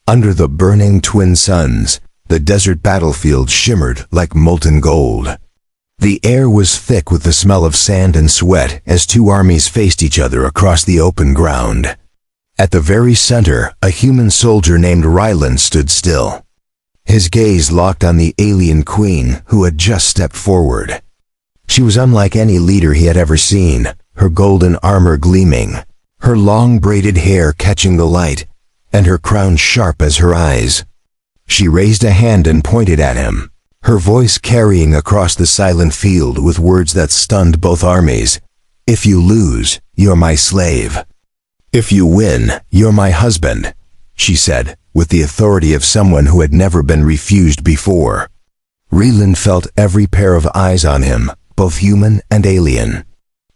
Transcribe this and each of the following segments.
Under the burning twin suns, the desert battlefield shimmered like molten gold. The air was thick with the smell of sand and sweat as two armies faced each other across the open ground. At the very center, a human soldier named Rylan stood still. His gaze locked on the alien queen who had just stepped forward. She was unlike any leader he had ever seen, her golden armor gleaming, her long braided hair catching the light, and her crown sharp as her eyes. She raised a hand and pointed at him, her voice carrying across the silent field with words that stunned both armies. "If you lose, you're my slave. If you win, you're my husband," she said, with the authority of someone who had never been refused before. Rylan felt every pair of eyes on him, both human and alien.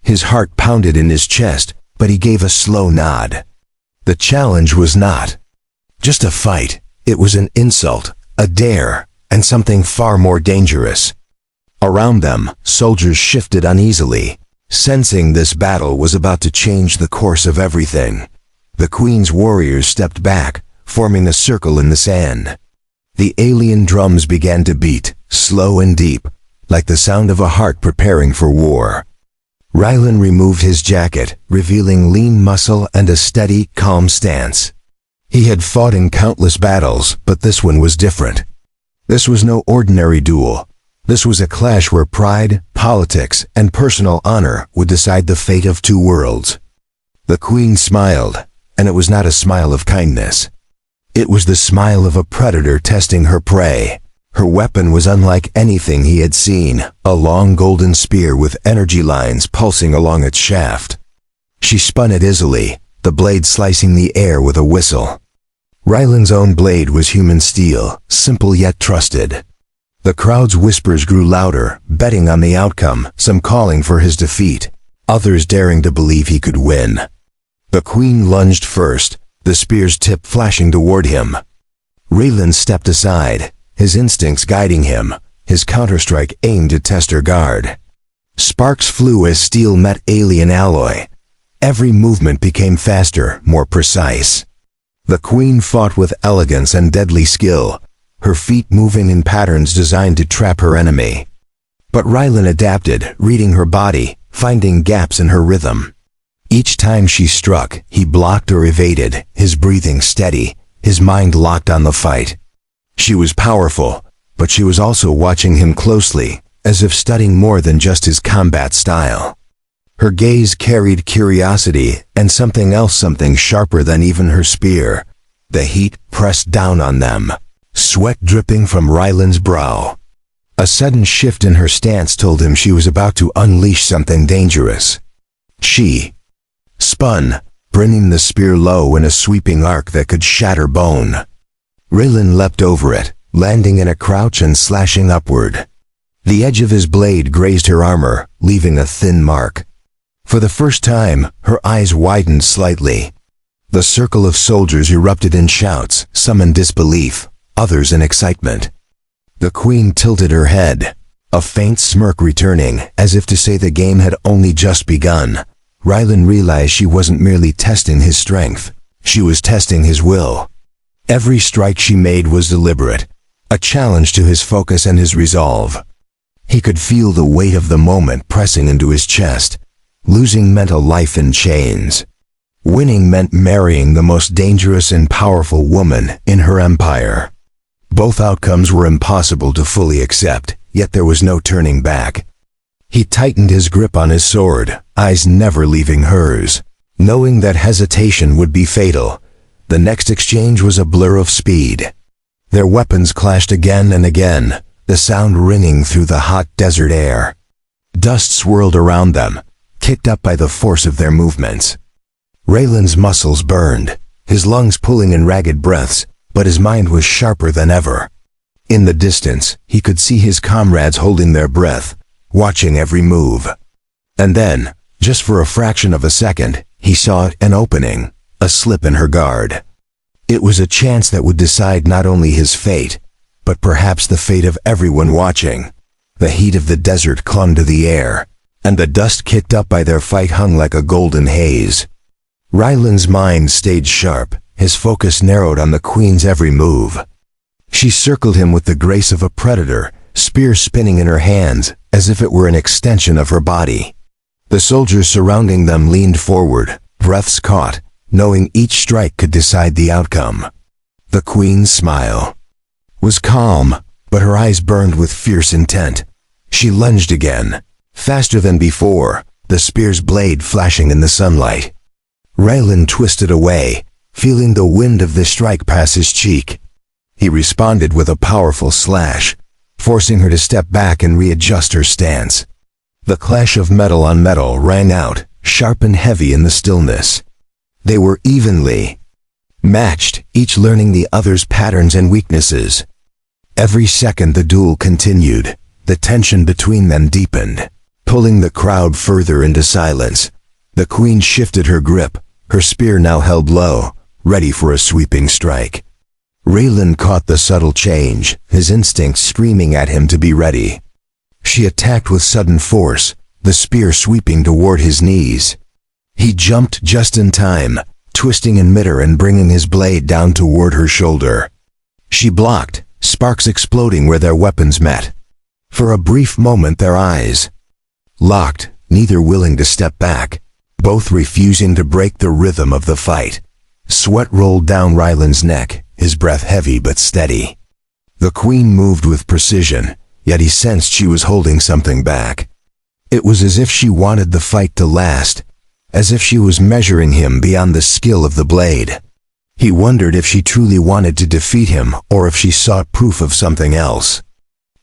His heart pounded in his chest, but he gave a slow nod. The challenge was not just a fight. It was an insult, a dare, and something far more dangerous. Around them, soldiers shifted uneasily, sensing this battle was about to change the course of everything. The Queen's warriors stepped back, forming a circle in the sand. The alien drums began to beat, slow and deep, like the sound of a heart preparing for war. Rylan removed his jacket, revealing lean muscle and a steady, calm stance. He had fought in countless battles, but this one was different. This was no ordinary duel. This was a clash where pride, politics, and personal honor would decide the fate of two worlds. The Queen smiled, and it was not a smile of kindness. It was the smile of a predator testing her prey. Her weapon was unlike anything he had seen, a long golden spear with energy lines pulsing along its shaft. She spun it easily, the blade slicing the air with a whistle. Rylan's own blade was human steel, simple yet trusted. The crowd's whispers grew louder, betting on the outcome, some calling for his defeat, others daring to believe he could win. The Queen lunged first, the spear's tip flashing toward him. Rylan stepped aside, his instincts guiding him, his counterstrike aimed to test her guard. Sparks flew as steel met alien alloy. Every movement became faster, more precise. The Queen fought with elegance and deadly skill, her feet moving in patterns designed to trap her enemy. But Rylan adapted, reading her body, finding gaps in her rhythm. Each time she struck, he blocked or evaded, his breathing steady, his mind locked on the fight. She was powerful, but she was also watching him closely, as if studying more than just his combat style. Her gaze carried curiosity and something else, something sharper than even her spear. The heat pressed down on them, sweat dripping from Rylan's brow. A sudden shift in her stance told him she was about to unleash something dangerous. She spun, bringing the spear low in a sweeping arc that could shatter bone. Rylan leapt over it, landing in a crouch and slashing upward. The edge of his blade grazed her armor, leaving a thin mark. For the first time, her eyes widened slightly. The circle of soldiers erupted in shouts, some in disbelief, others in excitement. The Queen tilted her head, a faint smirk returning, as if to say the game had only just begun. Rylan realized she wasn't merely testing his strength, she was testing his will. Every strike she made was deliberate, a challenge to his focus and his resolve. He could feel the weight of the moment pressing into his chest. Losing meant a life in chains. Winning meant marrying the most dangerous and powerful woman in her empire. Both outcomes were impossible to fully accept, yet there was no turning back. He tightened his grip on his sword, eyes never leaving hers. Knowing that hesitation would be fatal, the next exchange was a blur of speed. Their weapons clashed again and again, the sound ringing through the hot desert air. Dust swirled around them, kicked up by the force of their movements. Rylan's muscles burned, his lungs pulling in ragged breaths, but his mind was sharper than ever. In the distance, he could see his comrades holding their breath, watching every move. And then, just for a fraction of a second, he saw an opening, a slip in her guard. It was a chance that would decide not only his fate, but perhaps the fate of everyone watching. The heat of the desert clung to the air, and the dust kicked up by their fight hung like a golden haze. Rylan's mind stayed sharp, his focus narrowed on the queen's every move. She circled him with the grace of a predator, spear spinning in her hands, as if it were an extension of her body. The soldiers surrounding them leaned forward, breaths caught, knowing each strike could decide the outcome. The queen's smile was calm, but her eyes burned with fierce intent. She lunged again, faster than before, the spear's blade flashing in the sunlight. Raylan twisted away, feeling the wind of the strike pass his cheek. He responded with a powerful slash, forcing her to step back and readjust her stance. The clash of metal on metal rang out, sharp and heavy in the stillness. They were evenly matched, each learning the other's patterns and weaknesses. Every second the duel continued, the tension between them deepened, pulling the crowd further into silence. The queen shifted her grip, her spear now held low, ready for a sweeping strike. Raylan caught the subtle change, his instincts screaming at him to be ready. She attacked with sudden force, the spear sweeping toward his knees. He jumped just in time, twisting in midair and bringing his blade down toward her shoulder. She blocked, sparks exploding where their weapons met. For a brief moment their eyes locked, neither willing to step back, both refusing to break the rhythm of the fight. Sweat rolled down Raylan's neck, his breath heavy but steady. The queen moved with precision, yet he sensed she was holding something back. It was as if she wanted the fight to last, as if she was measuring him beyond the skill of the blade. He wondered if she truly wanted to defeat him or if she sought proof of something else.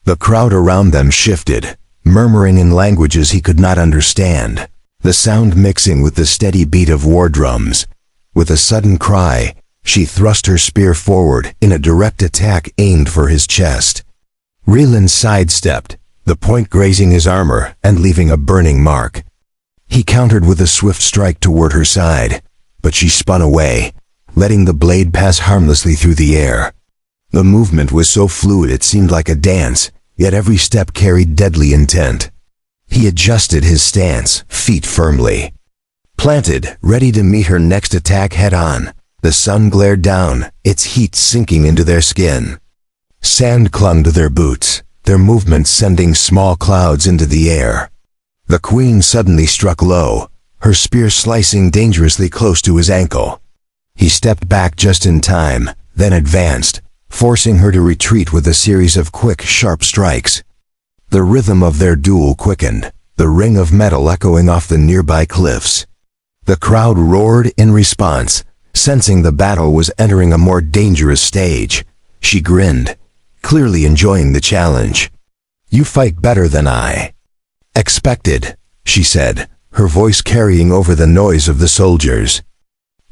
The crowd around them shifted, murmuring in languages he could not understand, the sound mixing with the steady beat of war drums. With a sudden cry, she thrust her spear forward in a direct attack aimed for his chest. Raylan sidestepped, the point grazing his armor and leaving a burning mark. He countered with a swift strike toward her side, but she spun away, letting the blade pass harmlessly through the air. The movement was so fluid it seemed like a dance, yet every step carried deadly intent. He adjusted his stance, feet firmly planted, ready to meet her next attack head-on. The sun glared down, its heat sinking into their skin. Sand clung to their boots, their movements sending small clouds into the air. The queen suddenly struck low, her spear slicing dangerously close to his ankle. He stepped back just in time, then advanced, forcing her to retreat with a series of quick, sharp strikes. The rhythm of their duel quickened, the ring of metal echoing off the nearby cliffs. The crowd roared in response, sensing the battle was entering a more dangerous stage. She grinned, clearly enjoying the challenge. "You fight better than I expected," she said, her voice carrying over the noise of the soldiers.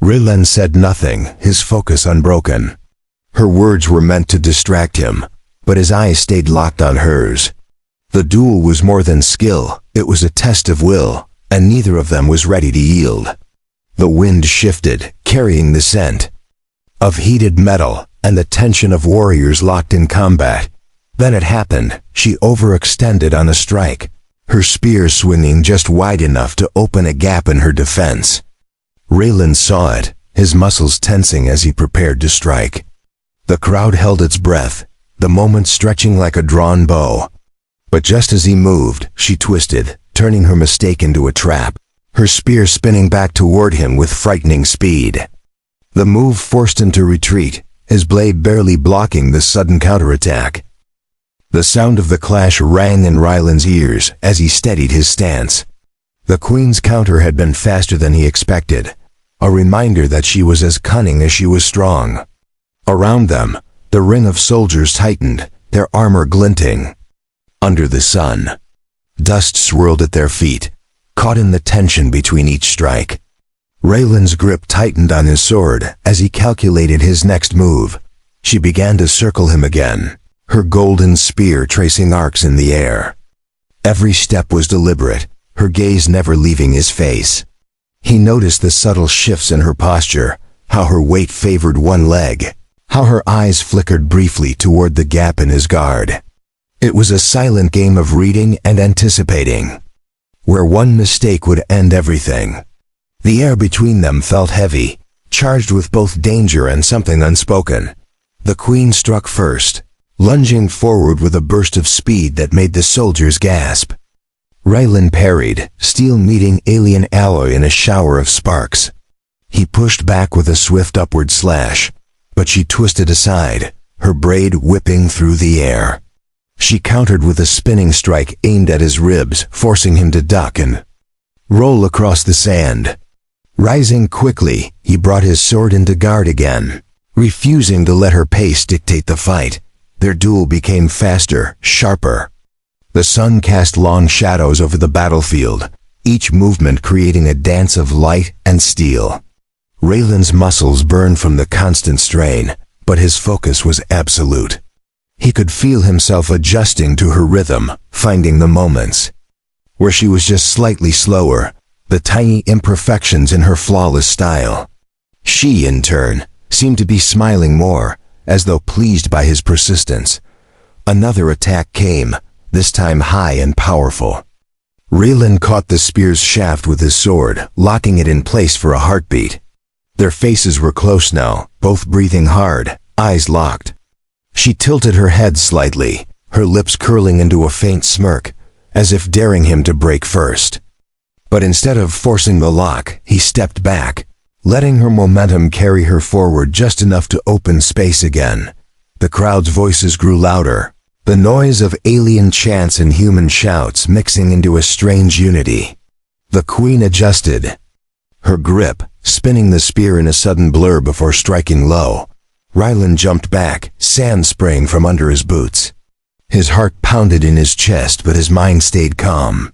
Raylan said nothing, his focus unbroken. Her words were meant to distract him, but his eyes stayed locked on hers. The duel was more than skill, it was a test of will, and neither of them was ready to yield. The wind shifted, carrying the scent of heated metal and the tension of warriors locked in combat. Then it happened, she overextended on a strike, her spear swinging just wide enough to open a gap in her defense. Raylan saw it, his muscles tensing as he prepared to strike. The crowd held its breath, the moment stretching like a drawn bow. But just as he moved, she twisted, turning her mistake into a trap, her spear spinning back toward him with frightening speed. The move forced him to retreat, his blade barely blocking the sudden counterattack. The sound of the clash rang in Raylan's ears as he steadied his stance. The queen's counter had been faster than he expected, a reminder that she was as cunning as she was strong. Around them, the ring of soldiers tightened, their armor glinting. Under the sun, dust swirled at their feet, caught in the tension between each strike. Raylan's grip tightened on his sword as he calculated his next move. She began to circle him again, her golden spear tracing arcs in the air. Every step was deliberate, her gaze never leaving his face. He noticed the subtle shifts in her posture, how her weight favored one leg, how her eyes flickered briefly toward the gap in his guard. It was a silent game of reading and anticipating, where one mistake would end everything. The air between them felt heavy, charged with both danger and something unspoken. The queen struck first, lunging forward with a burst of speed that made the soldiers gasp. Raylan parried, steel meeting alien alloy in a shower of sparks. He pushed back with a swift upward slash, but she twisted aside, her blade whipping through the air. She countered with a spinning strike aimed at his ribs, forcing him to duck and roll across the sand. Rising quickly, he brought his sword into guard again, refusing to let her pace dictate the fight. Their duel became faster, sharper. The sun cast long shadows over the battlefield, each movement creating a dance of light and steel. Raylan's muscles burned from the constant strain, but his focus was absolute. He could feel himself adjusting to her rhythm, finding the moments where she was just slightly slower, the tiny imperfections in her flawless style. She, in turn, seemed to be smiling more, as though pleased by his persistence. Another attack came, this time high and powerful. Raylan caught the spear's shaft with his sword, locking it in place for a heartbeat. Their faces were close now, both breathing hard, eyes locked. She tilted her head slightly, her lips curling into a faint smirk, as if daring him to break first. But instead of forcing the lock, he stepped back, letting her momentum carry her forward just enough to open space again. The crowd's voices grew louder, the noise of alien chants and human shouts mixing into a strange unity. The queen adjusted her grip, spinning the spear in a sudden blur before striking low. Raylan jumped back, sand spraying from under his boots. His heart pounded in his chest, but his mind stayed calm.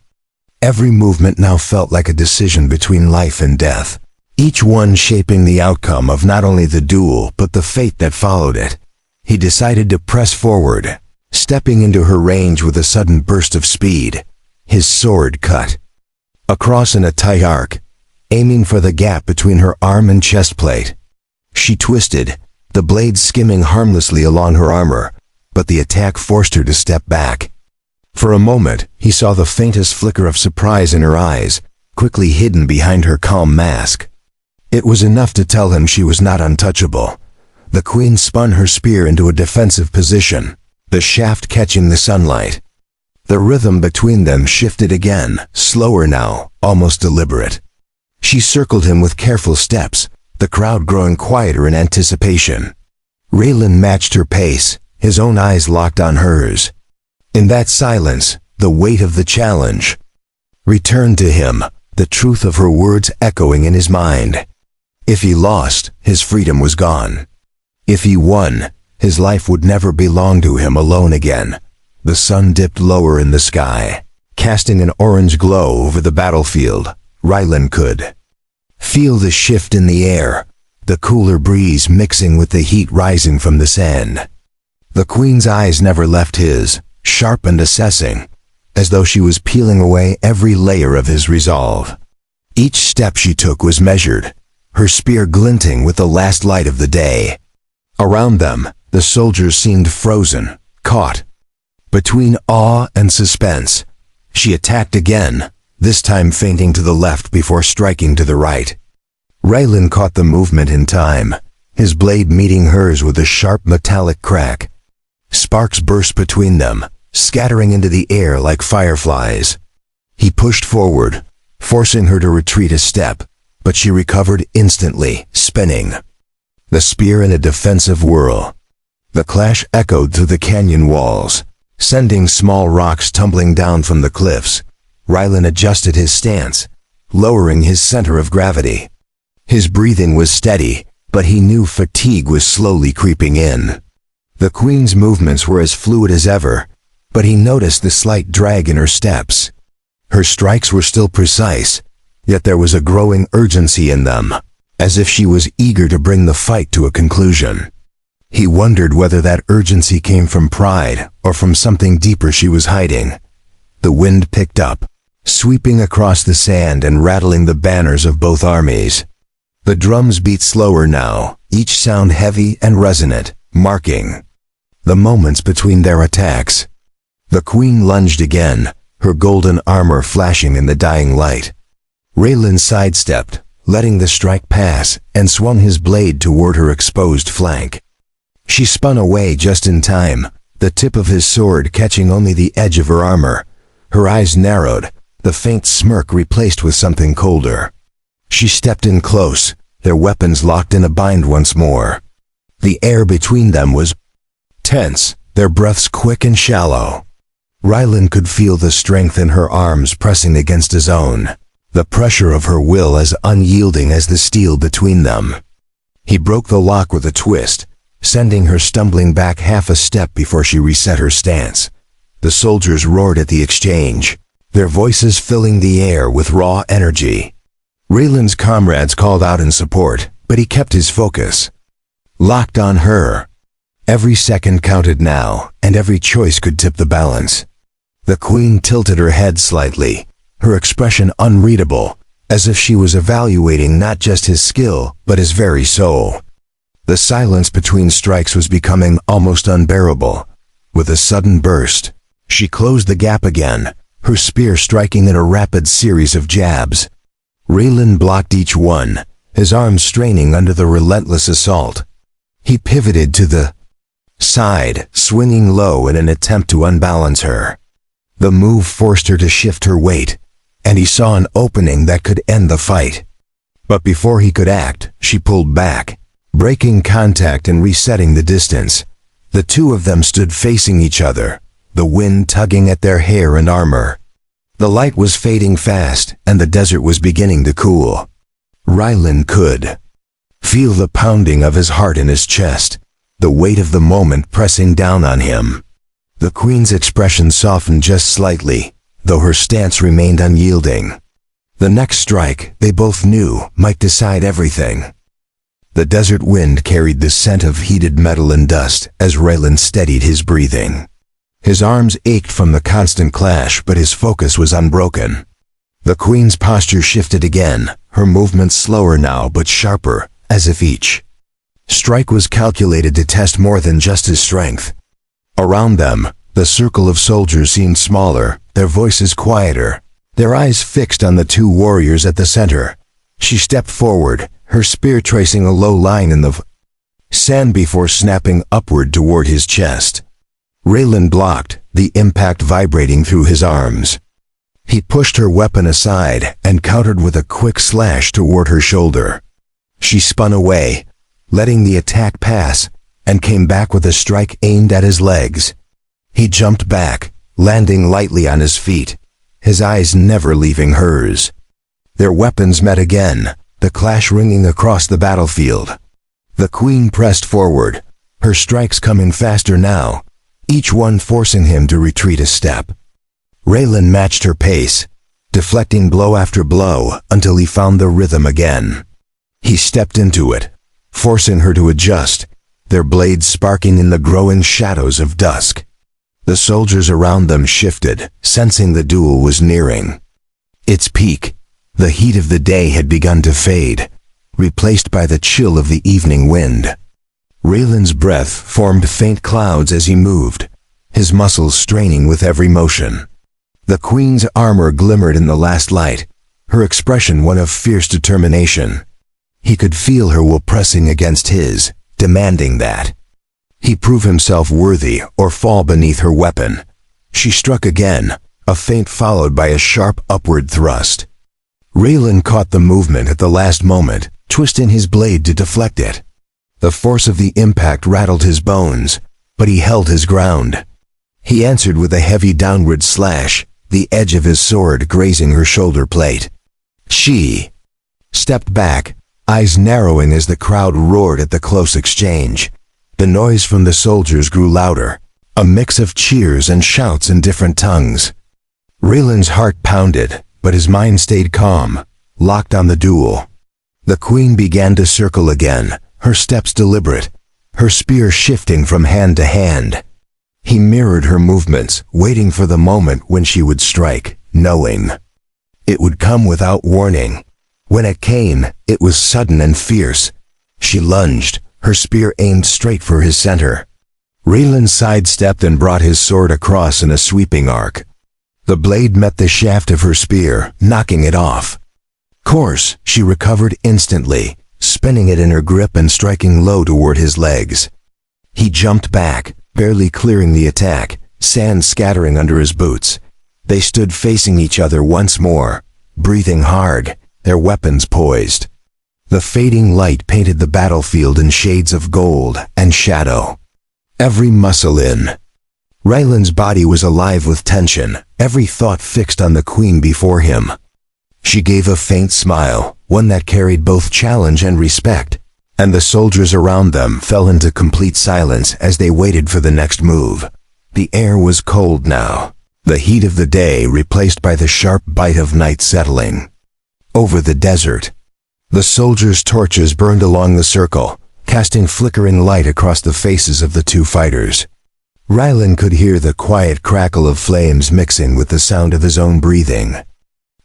Every movement now felt like a decision between life and death, each one shaping the outcome of not only the duel but the fate that followed it. He decided to press forward, stepping into her range with a sudden burst of speed. His sword cut across in a tight arc, aiming for the gap between her arm and chest plate. She twisted, the blade skimming harmlessly along her armor, but the attack forced her to step back. For a moment, he saw the faintest flicker of surprise in her eyes, quickly hidden behind her calm mask. It was enough to tell him she was not untouchable. The queen spun her spear into a defensive position, the shaft catching the sunlight. The rhythm between them shifted again, slower now, almost deliberate. She circled him with careful steps, the crowd growing quieter in anticipation. Raylan matched her pace, his own eyes locked on hers. In that silence, the weight of the challenge returned to him, the truth of her words echoing in his mind. If he lost, his freedom was gone. If he won, his life would never belong to him alone again. The sun dipped lower in the sky, casting an orange glow over the battlefield. Raylan could feel the shift in the air, the cooler breeze mixing with the heat rising from the sand. The queen's eyes never left his, sharp and assessing, as though she was peeling away every layer of his resolve. Each step she took was measured, her spear glinting with the last light of the day. Around them, the soldiers seemed frozen, caught between awe and suspense. She attacked again, this time feinting to the left before striking to the right. Raylan caught the movement in time, his blade meeting hers with a sharp metallic crack. Sparks burst between them, scattering into the air like fireflies. He pushed forward, forcing her to retreat a step, but she recovered instantly, spinning the spear in a defensive whirl. The clash echoed through the canyon walls, sending small rocks tumbling down from the cliffs. Raylan adjusted his stance, lowering his center of gravity. His breathing was steady, but he knew fatigue was slowly creeping in. The queen's movements were as fluid as ever, but he noticed the slight drag in her steps. Her strikes were still precise, yet there was a growing urgency in them, as if she was eager to bring the fight to a conclusion. He wondered whether that urgency came from pride or from something deeper she was hiding. The wind picked up, sweeping across the sand and rattling the banners of both armies. The drums beat slower now, each sound heavy and resonant, marking the moments between their attacks. The queen lunged again, her golden armor flashing in the dying light. Raylan sidestepped, letting the strike pass, and swung his blade toward her exposed flank. She spun away just in time, the tip of his sword catching only the edge of her armor. Her eyes narrowed, the faint smirk replaced with something colder. She stepped in close, their weapons locked in a bind once more. The air between them was tense, their breaths quick and shallow. Rylan could feel the strength in her arms pressing against his own, the pressure of her will as unyielding as the steel between them. He broke the lock with a twist, sending her stumbling back half a step before she reset her stance. The soldiers roared at the exchange, their voices filling the air with raw energy. Raylan's comrades called out in support, but he kept his focus. Locked on her. Every second counted now, and every choice could tip the balance. The queen tilted her head slightly, her expression unreadable, as if she was evaluating not just his skill, but his very soul. The silence between strikes was becoming almost unbearable. With a sudden burst, she closed the gap again, her spear striking in a rapid series of jabs. Raylan blocked each one, his arms straining under the relentless assault. He pivoted to the side, swinging low in an attempt to unbalance her. The move forced her to shift her weight, and he saw an opening that could end the fight. But before he could act, she pulled back, breaking contact and resetting the distance. The two of them stood facing each other, the wind tugging at their hair and armor. The light was fading fast, and the desert was beginning to cool. Rylan could feel the pounding of his heart in his chest, the weight of the moment pressing down on him. The queen's expression softened just slightly, though her stance remained unyielding. The next strike, they both knew, might decide everything. The desert wind carried the scent of heated metal and dust as Raylan steadied his breathing. His arms ached from the constant clash, but his focus was unbroken. The queen's posture shifted again, her movements slower now but sharper, as if each strike was calculated to test more than just his strength. Around them, the circle of soldiers seemed smaller, their voices quieter, their eyes fixed on the two warriors at the center. She stepped forward, her spear tracing a low line in the sand before snapping upward toward his chest. Raylan blocked, the impact vibrating through his arms. He pushed her weapon aside and countered with a quick slash toward her shoulder. She spun away, letting the attack pass, and came back with a strike aimed at his legs. He jumped back, landing lightly on his feet, his eyes never leaving hers. Their weapons met again, the clash ringing across the battlefield. The queen pressed forward, her strikes coming faster now, each one forcing him to retreat a step. Raylan matched her pace, deflecting blow after blow until he found the rhythm again. He stepped into it, forcing her to adjust, their blades sparking in the growing shadows of dusk. The soldiers around them shifted, sensing the duel was nearing. Its peak, the heat of the day had begun to fade, replaced by the chill of the evening wind. Raylan's breath formed faint clouds as he moved, his muscles straining with every motion. The queen's armor glimmered in the last light, her expression one of fierce determination. He could feel her will pressing against his, demanding that he prove himself worthy or fall beneath her weapon. She struck again, a feint followed by a sharp upward thrust. Raylan caught the movement at the last moment, twisting his blade to deflect it. The force of the impact rattled his bones, but he held his ground. He answered with a heavy downward slash, the edge of his sword grazing her shoulder plate. She stepped back, eyes narrowing as the crowd roared at the close exchange. The noise from the soldiers grew louder, a mix of cheers and shouts in different tongues. Raylan's heart pounded, but his mind stayed calm, locked on the duel. The queen began to circle again, her steps deliberate, her spear shifting from hand to hand. He mirrored her movements, waiting for the moment when she would strike, knowing it would come without warning. When it came, it was sudden and fierce. She lunged, her spear aimed straight for his center. Raylan sidestepped and brought his sword across in a sweeping arc. The blade met the shaft of her spear, knocking it off. Course, she recovered instantly, spinning it in her grip and striking low toward his legs. He jumped back, barely clearing the attack, sand scattering under his boots. They stood facing each other once more, breathing hard, their weapons poised. The fading light painted the battlefield in shades of gold and shadow. Every muscle in. Ryland's body was alive with tension, every thought fixed on the queen before him. She gave a faint smile, one that carried both challenge and respect, and the soldiers around them fell into complete silence as they waited for the next move. The air was cold now, the heat of the day replaced by the sharp bite of night settling. Over the desert, the soldiers' torches burned along the circle, casting flickering light across the faces of the two fighters. Ryland could hear the quiet crackle of flames mixing with the sound of his own breathing.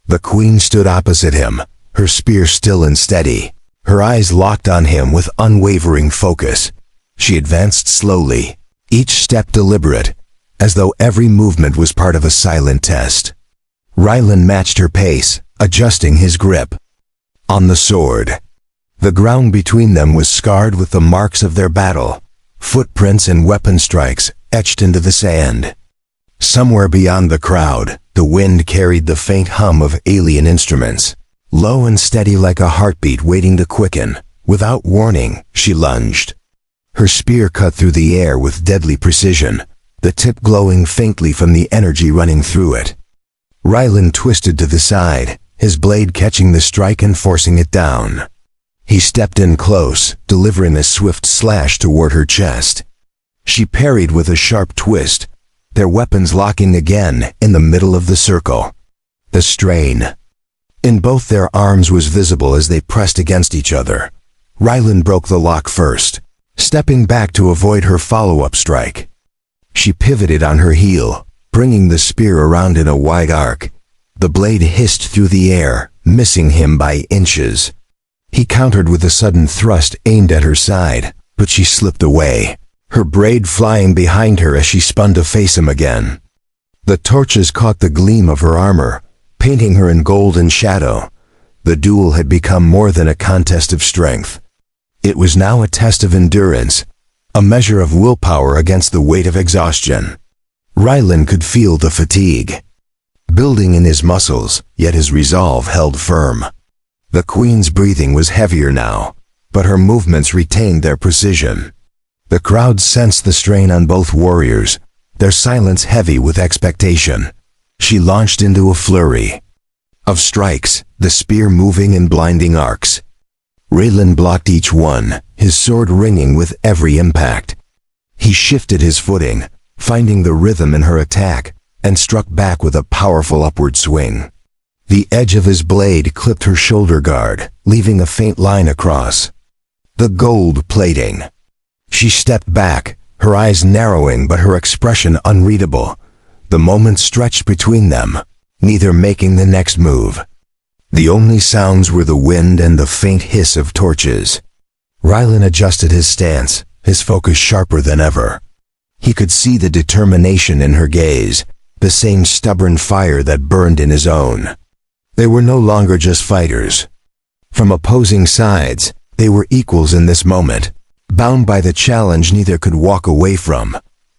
The queen stood opposite him, her spear still and steady, her eyes locked on him with unwavering focus. She advanced slowly, each step deliberate, as though every movement was part of a silent test. Ryland matched her pace, adjusting his grip. On the sword, the ground between them was scarred with the marks of their battle, footprints and weapon strikes etched into the sand. Somewhere beyond the crowd, the wind carried the faint hum of alien instruments, low and steady like a heartbeat waiting to quicken. Without warning, she lunged. Her spear cut through the air with deadly precision, the tip glowing faintly from the energy running through it. Ryland twisted to the side, his blade catching the strike and forcing it down. He stepped in close, delivering a swift slash toward her chest. She parried with a sharp twist, their weapons locking again in the middle of the circle. The strain in both their arms was visible as they pressed against each other. Ryland broke the lock first, stepping back to avoid her follow-up strike. She pivoted on her heel, bringing the spear around in a wide arc. The blade hissed through the air, missing him by inches. He countered with a sudden thrust aimed at her side, but she slipped away, her braid flying behind her as she spun to face him again. The torches caught the gleam of her armor, painting her in golden shadow. The duel had become more than a contest of strength. It was now a test of endurance, a measure of willpower against the weight of exhaustion. Ryland could feel the fatigue building in his muscles, yet his resolve held firm. The queen's breathing was heavier now, but her movements retained their precision. The crowd sensed the strain on both warriors, their silence heavy with expectation. She launched into a flurry of strikes, the spear moving in blinding arcs. Ryland blocked each one, his sword ringing with every impact. He shifted his footing, finding the rhythm in her attack, and struck back with a powerful upward swing. The edge of his blade clipped her shoulder guard, leaving a faint line across the gold plating. She stepped back, her eyes narrowing but her expression unreadable. The moment stretched between them, neither making the next move. The only sounds were the wind and the faint hiss of torches. Ryland adjusted his stance, his focus sharper than ever. He could see the determination in her gaze, the same stubborn fire that burned in his own. They were no longer just fighters. From opposing sides, they were equals in this moment, bound by the challenge neither could walk away from.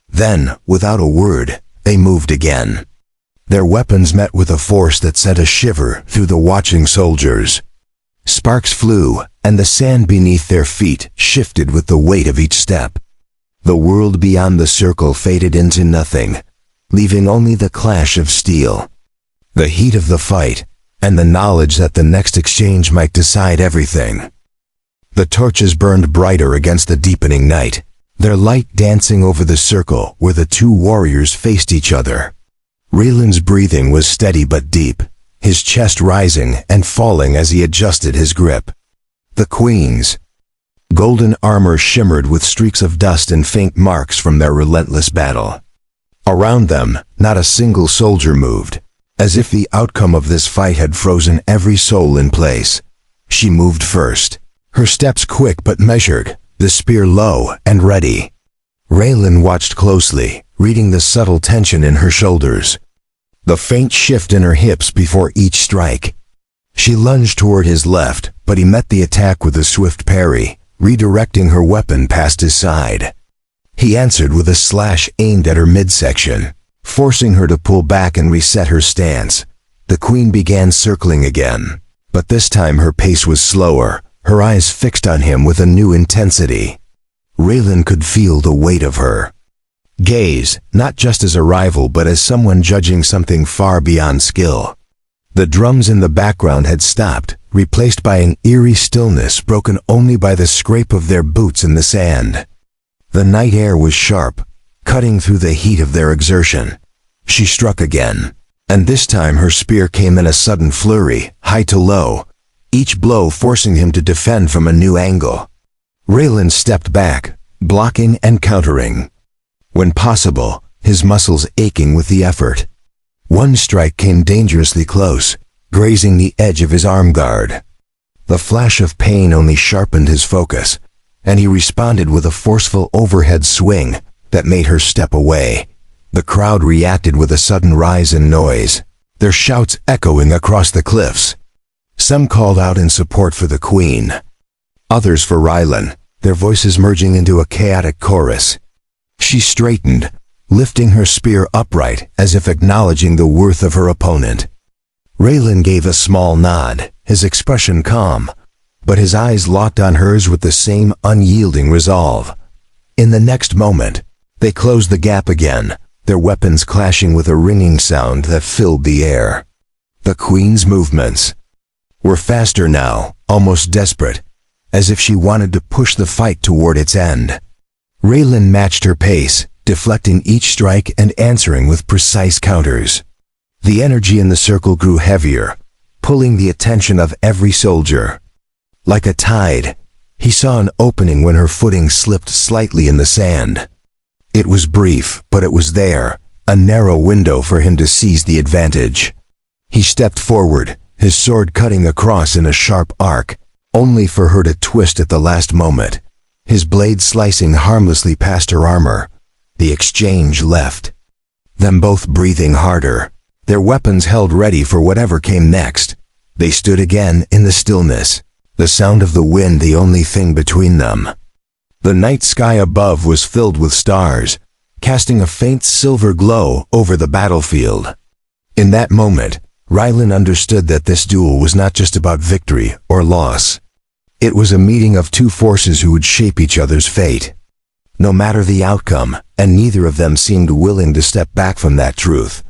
Then, without a word, they moved again. Their weapons met with a force that sent a shiver through the watching soldiers. Sparks flew, and the sand beneath their feet shifted with the weight of each step. The world beyond the circle faded into nothing, leaving only the clash of steel, the heat of the fight, and the knowledge that the next exchange might decide everything. The torches burned brighter against the deepening night, their light dancing over the circle where the two warriors faced each other. Ryland's breathing was steady but deep, his chest rising and falling as he adjusted his grip. The queen's golden armor shimmered with streaks of dust and faint marks from their relentless battle. Around them, not a single soldier moved, as if the outcome of this fight had frozen every soul in place. She moved first, her steps quick but measured, the spear low and ready. Ryland watched closely, reading the subtle tension in her shoulders, the faint shift in her hips before each strike. She lunged toward his left, but he met the attack with a swift parry, redirecting her weapon past his side. He answered with a slash aimed at her midsection, forcing her to pull back and reset her stance. The queen began circling again, but this time her pace was slower, her eyes fixed on him with a new intensity. Raylan could feel the weight of her gaze, not just as a rival but as someone judging something far beyond skill. The drums in the background had stopped, replaced by an eerie stillness broken only by the scrape of their boots in the sand. The night air was sharp, cutting through the heat of their exertion. She struck again, and this time her spear came in a sudden flurry, high to low, each blow forcing him to defend from a new angle. Raylan stepped back, blocking and countering. When possible, his muscles aching with the effort. One strike came dangerously close, grazing the edge of his arm guard. The flash of pain only sharpened his focus, and he responded with a forceful overhead swing that made her step away. The crowd reacted with a sudden rise in noise, their shouts echoing across the cliffs. Some called out in support for the queen, others for Raylan, their voices merging into a chaotic chorus. She straightened, lifting her spear upright as if acknowledging the worth of her opponent. Raylan gave a small nod, his expression calm, but his eyes locked on hers with the same unyielding resolve. In the next moment, they closed the gap again, their weapons clashing with a ringing sound that filled the air. The queen's movements were faster now, almost desperate, as if she wanted to push the fight toward its end. Raylan matched her pace, deflecting each strike and answering with precise counters. The energy in the circle grew heavier, pulling the attention of every soldier. Like a tide, he saw an opening when her footing slipped slightly in the sand. It was brief, but it was there, a narrow window for him to seize the advantage. He stepped forward, his sword cutting across in a sharp arc, only for her to twist at the last moment, his blade slicing harmlessly past her armor. The exchange left them both breathing harder, their weapons held ready for whatever came next. They stood again in the stillness, the sound of the wind the only thing between them. The night sky above was filled with stars, casting a faint silver glow over the battlefield. In that moment, Raylan understood that this duel was not just about victory or loss. It was a meeting of two forces who would shape each other's fate, no matter the outcome, and neither of them seemed willing to step back from that truth.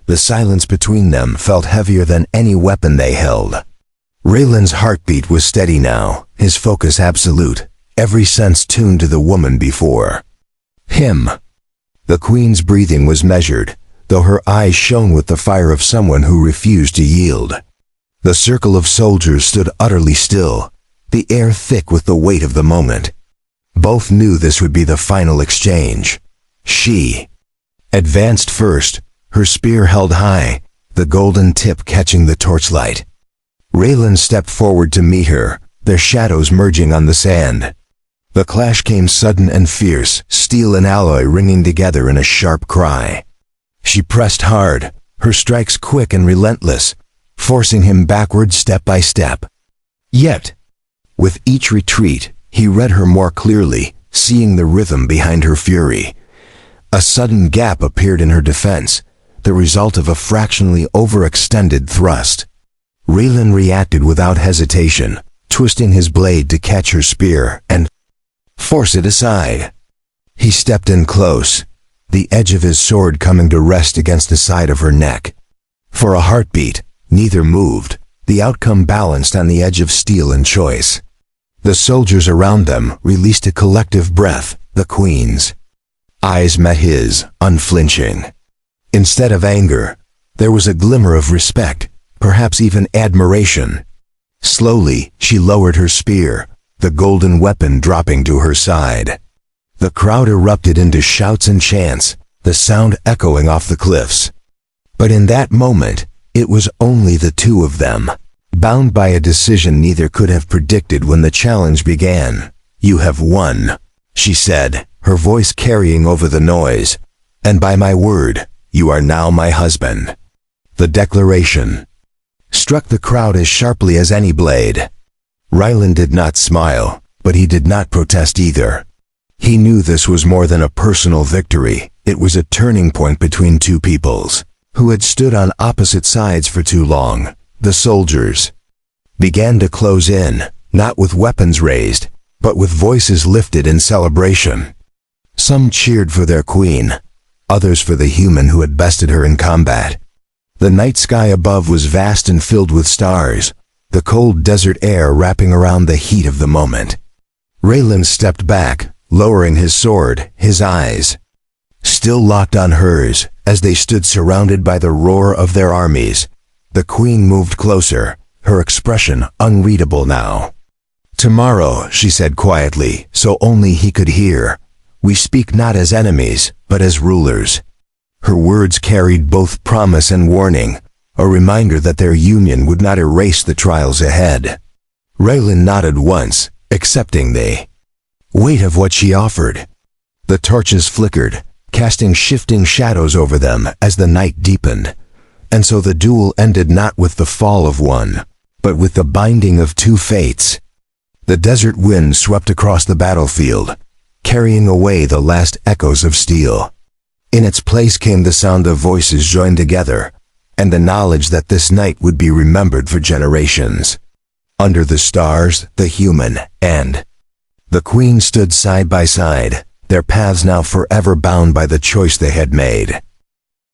The silence between them felt heavier than any weapon they held. Raylan's heartbeat was steady now, his focus absolute, every sense tuned to the woman before him. The queen's breathing was measured, though her eyes shone with the fire of someone who refused to yield. The circle of soldiers stood utterly still, the air thick with the weight of the moment. Both knew this would be the final exchange. She advanced first, her spear held high, the golden tip catching the torchlight. Raylan stepped forward to meet her, their shadows merging on the sand. The clash came sudden and fierce, steel and alloy ringing together in a sharp cry. She pressed hard, her strikes quick and relentless, forcing him backward step by step. Yet, with each retreat, he read her more clearly, seeing the rhythm behind her fury. A sudden gap appeared in her defense, the result of a fractionally overextended thrust. Raylan reacted without hesitation, twisting his blade to catch her spear and force it aside. He stepped in close, the edge of his sword coming to rest against the side of her neck. For a heartbeat, neither moved, the outcome balanced on the edge of steel and choice. The soldiers around them released a collective breath, the queen's eyes met his, unflinching. Instead of anger, there was a glimmer of respect, perhaps even admiration. Slowly, she lowered her spear, the golden weapon dropping to her side. The crowd erupted into shouts and chants, the sound echoing off the cliffs. But in that moment, it was only the two of them, bound by a decision neither could have predicted when the challenge began. "You have won," she said, her voice carrying over the noise. "And by my word, you are now my husband." The declaration struck the crowd as sharply as any blade. Ryland did not smile, but he did not protest either. He knew this was more than a personal victory. It was a turning point between two peoples, who had stood on opposite sides for too long. The soldiers began to close in, not with weapons raised, but with voices lifted in celebration. Some cheered for their queen, others for the human who had bested her in combat. The night sky above was vast and filled with stars, the cold desert air wrapping around the heat of the moment. Raylan stepped back, lowering his sword, his eyes still locked on hers, as they stood surrounded by the roar of their armies. The queen moved closer, her expression unreadable now. "Tomorrow," she said quietly, so only he could hear, "we speak not as enemies, but as rulers." Her words carried both promise and warning, a reminder that their union would not erase the trials ahead. Raylan nodded once, accepting the weight of what she offered. The torches flickered, casting shifting shadows over them as the night deepened. And so the duel ended not with the fall of one, but with the binding of two fates. The desert wind swept across the battlefield, carrying away the last echoes of steel. In its place came the sound of voices joined together, and the knowledge that this night would be remembered for generations. Under the stars, the human and the queen stood side by side, their paths now forever bound by the choice they had made.